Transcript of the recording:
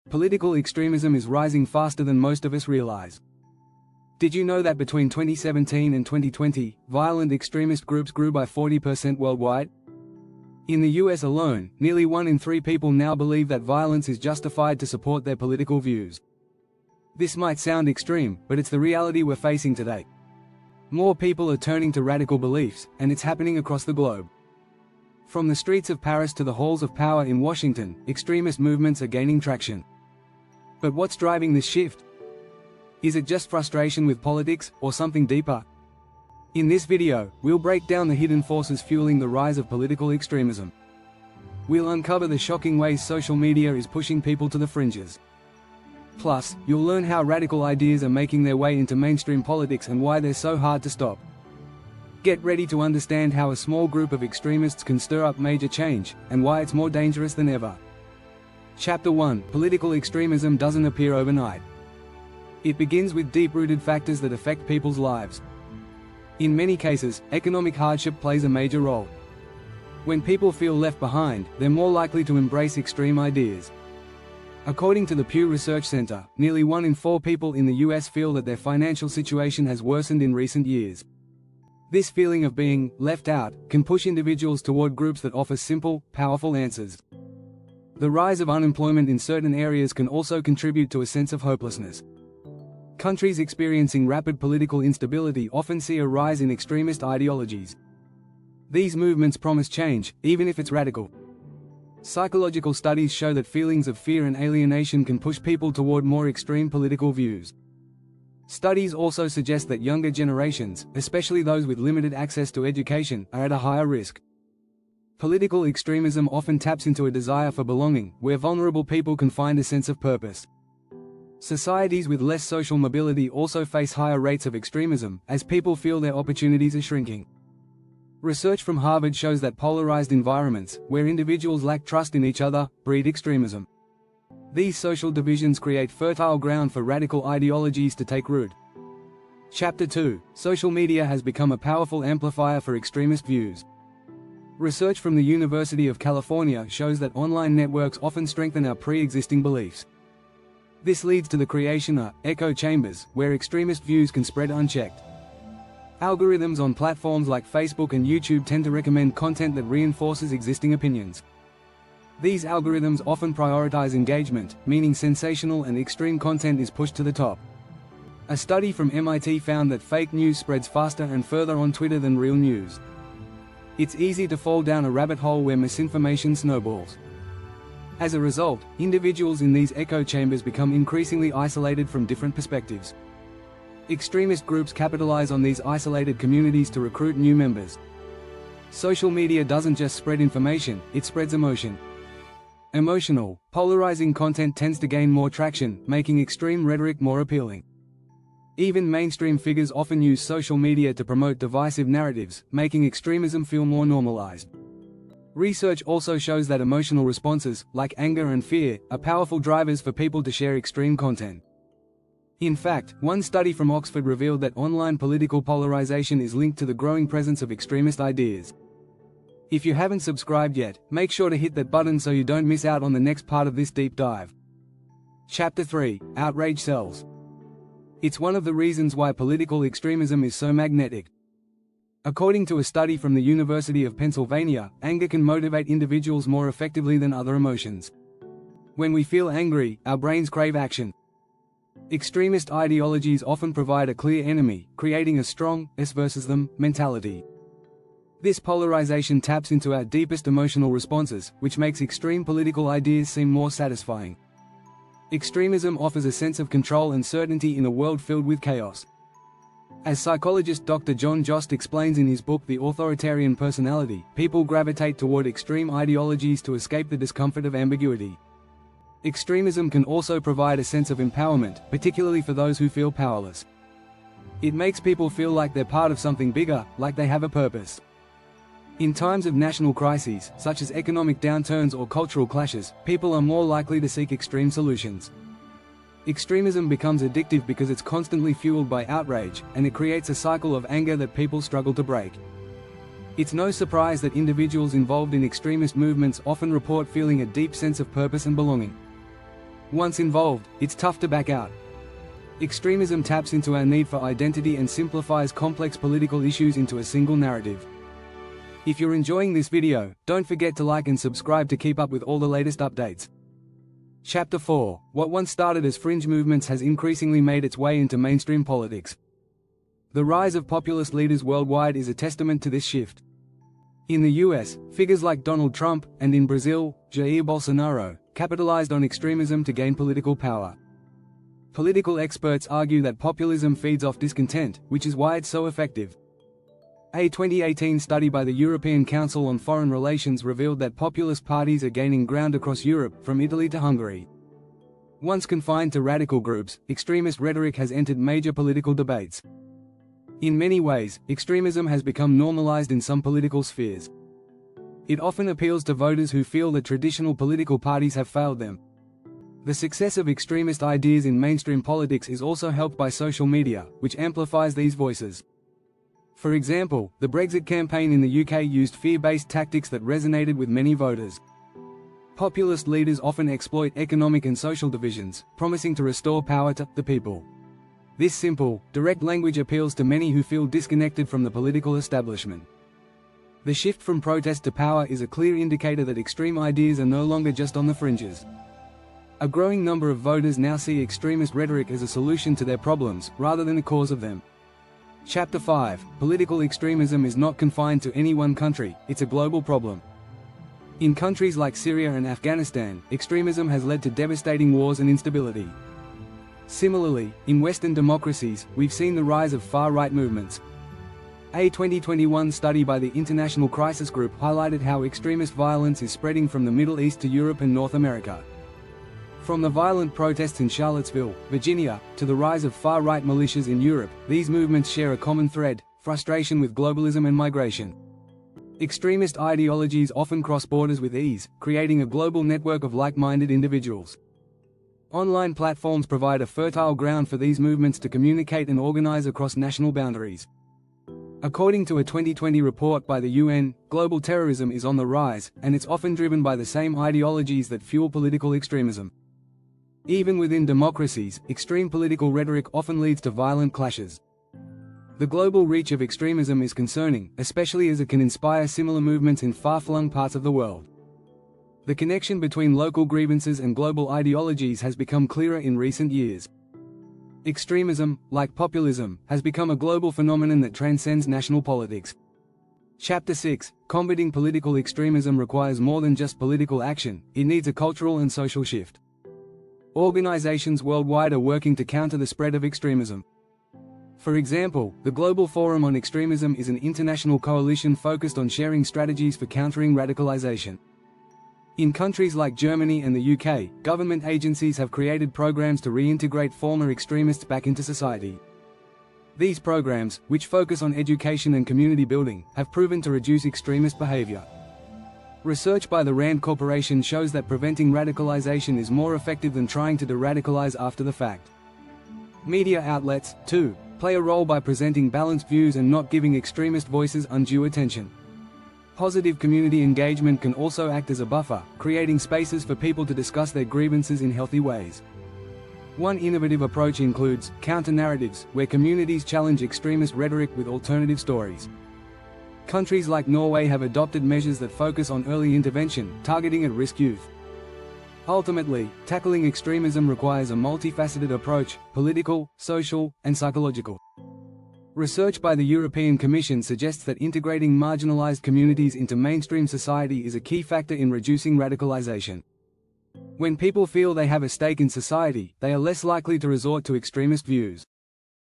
Political extremism is rising faster than most of us realize. Did you know that between 2017 and 2020, violent extremist groups grew by 40% worldwide? In the US alone, nearly 1 in 3 people now believe that violence is justified to support their political views. This might sound extreme, but it's the reality we're facing today. More people are turning to radical beliefs, and it's happening across the globe. From the streets of Paris to the halls of power in Washington, extremist movements are gaining traction. But what's driving this shift? Is it just frustration with politics, or something deeper? In this video, we'll break down the hidden forces fueling the rise of political extremism. We'll uncover the shocking ways social media is pushing people to the fringes. Plus, you'll learn how radical ideas are making their way into mainstream politics and why they're so hard to stop. Get ready to understand how a small group of extremists can stir up major change, and why it's more dangerous than ever. Chapter 1: Political extremism doesn't appear overnight. It begins with deep-rooted factors that affect people's lives. In many cases, economic hardship plays a major role. When people feel left behind, they're more likely to embrace extreme ideas. According to the Pew Research Center, nearly 1 in 4 people in the US feel that their financial situation has worsened in recent years. This feeling of being left out can push individuals toward groups that offer simple, powerful answers. The rise of unemployment in certain areas can also contribute to a sense of hopelessness. Countries experiencing rapid political instability often see a rise in extremist ideologies. These movements promise change, even if it's radical. Psychological studies show that feelings of fear and alienation can push people toward more extreme political views. Studies also suggest that younger generations, especially those with limited access to education, are at a higher risk. Political extremism often taps into a desire for belonging, where vulnerable people can find a sense of purpose. Societies with less social mobility also face higher rates of extremism, as people feel their opportunities are shrinking. Research from Harvard shows that polarized environments, where individuals lack trust in each other, breed extremism. These social divisions create fertile ground for radical ideologies to take root. Chapter 2: Social media has become a powerful amplifier for extremist views. Research from the University of California shows that online networks often strengthen our pre-existing beliefs. This leads to the creation of echo chambers, where extremist views can spread unchecked. Algorithms on platforms like Facebook and YouTube tend to recommend content that reinforces existing opinions. These algorithms often prioritize engagement, meaning sensational and extreme content is pushed to the top. A study from MIT found that fake news spreads faster and further on Twitter than real news. It's easy to fall down a rabbit hole where misinformation snowballs. As a result, individuals in these echo chambers become increasingly isolated from different perspectives. Extremist groups capitalize on these isolated communities to recruit new members. Social media doesn't just spread information, it spreads emotion. Emotional, polarizing content tends to gain more traction, making extreme rhetoric more appealing. Even mainstream figures often use social media to promote divisive narratives, making extremism feel more normalized. Research also shows that emotional responses, like anger and fear, are powerful drivers for people to share extreme content. In fact, one study from Oxford revealed that online political polarization is linked to the growing presence of extremist ideas. If you haven't subscribed yet, make sure to hit that button so you don't miss out on the next part of this deep dive. Chapter 3: Outrage Sells. It's one of the reasons why political extremism is so magnetic. According to a study from the University of Pennsylvania, anger can motivate individuals more effectively than other emotions. When we feel angry, our brains crave action. Extremist ideologies often provide a clear enemy, creating a strong us versus them mentality. This polarization taps into our deepest emotional responses, which makes extreme political ideas seem more satisfying. Extremism offers a sense of control and certainty in a world filled with chaos. As psychologist Dr. John Jost explains in his book The Authoritarian Personality, people gravitate toward extreme ideologies to escape the discomfort of ambiguity. Extremism can also provide a sense of empowerment, particularly for those who feel powerless. It makes people feel like they're part of something bigger, like they have a purpose. In times of national crises, such as economic downturns or cultural clashes, people are more likely to seek extreme solutions. Extremism becomes addictive because it's constantly fueled by outrage, and it creates a cycle of anger that people struggle to break. It's no surprise that individuals involved in extremist movements often report feeling a deep sense of purpose and belonging. Once involved, it's tough to back out. Extremism taps into our need for identity and simplifies complex political issues into a single narrative. If you're enjoying this video, don't forget to like and subscribe to keep up with all the latest updates. Chapter 4. What once started as fringe movements has increasingly made its way into mainstream politics. The rise of populist leaders worldwide is a testament to this shift. In the US, figures like Donald Trump, and in Brazil, Jair Bolsonaro, capitalized on extremism to gain political power. Political experts argue that populism feeds off discontent, which is why it's so effective. A 2018 study by the European Council on Foreign Relations revealed that populist parties are gaining ground across Europe, from Italy to Hungary. Once confined to radical groups, extremist rhetoric has entered major political debates. In many ways, extremism has become normalized in some political spheres. It often appeals to voters who feel that traditional political parties have failed them. The success of extremist ideas in mainstream politics is also helped by social media, which amplifies these voices. For example, the Brexit campaign in the UK used fear-based tactics that resonated with many voters. Populist leaders often exploit economic and social divisions, promising to restore power to the people. This simple, direct language appeals to many who feel disconnected from the political establishment. The shift from protest to power is a clear indicator that extreme ideas are no longer just on the fringes. A growing number of voters now see extremist rhetoric as a solution to their problems, rather than the cause of them. Chapter 5. Political extremism is not confined to any one country, it's a global problem. In countries like Syria and Afghanistan, extremism has led to devastating wars and instability. Similarly, in Western democracies, we've seen the rise of far-right movements. A 2021 study by the International Crisis Group highlighted how extremist violence is spreading from the Middle East to Europe and North America. From the violent protests in Charlottesville, Virginia, to the rise of far-right militias in Europe, these movements share a common thread: frustration with globalism and migration. Extremist ideologies often cross borders with ease, creating a global network of like-minded individuals. Online platforms provide a fertile ground for these movements to communicate and organize across national boundaries. According to a 2020 report by the UN, global terrorism is on the rise, and it's often driven by the same ideologies that fuel political extremism. Even within democracies, extreme political rhetoric often leads to violent clashes. The global reach of extremism is concerning, especially as it can inspire similar movements in far-flung parts of the world. The connection between local grievances and global ideologies has become clearer in recent years. Extremism, like populism, has become a global phenomenon that transcends national politics. Chapter 6. Combating political extremism requires more than just political action, it needs a cultural and social shift. Organizations worldwide are working to counter the spread of extremism. For example, the Global Forum on Extremism is an international coalition focused on sharing strategies for countering radicalization. In countries like Germany and the UK, government agencies have created programs to reintegrate former extremists back into society. These programs, which focus on education and community building, have proven to reduce extremist behavior. Research by the RAND Corporation shows that preventing radicalization is more effective than trying to de-radicalize after the fact. Media outlets, too, play a role by presenting balanced views and not giving extremist voices undue attention. Positive community engagement can also act as a buffer, creating spaces for people to discuss their grievances in healthy ways. One innovative approach includes counter-narratives, where communities challenge extremist rhetoric with alternative stories. Countries like Norway have adopted measures that focus on early intervention, targeting at-risk youth. Ultimately, tackling extremism requires a multifaceted approach: political, social, and psychological. Research by the European Commission suggests that integrating marginalized communities into mainstream society is a key factor in reducing radicalization. When people feel they have a stake in society, they are less likely to resort to extremist views.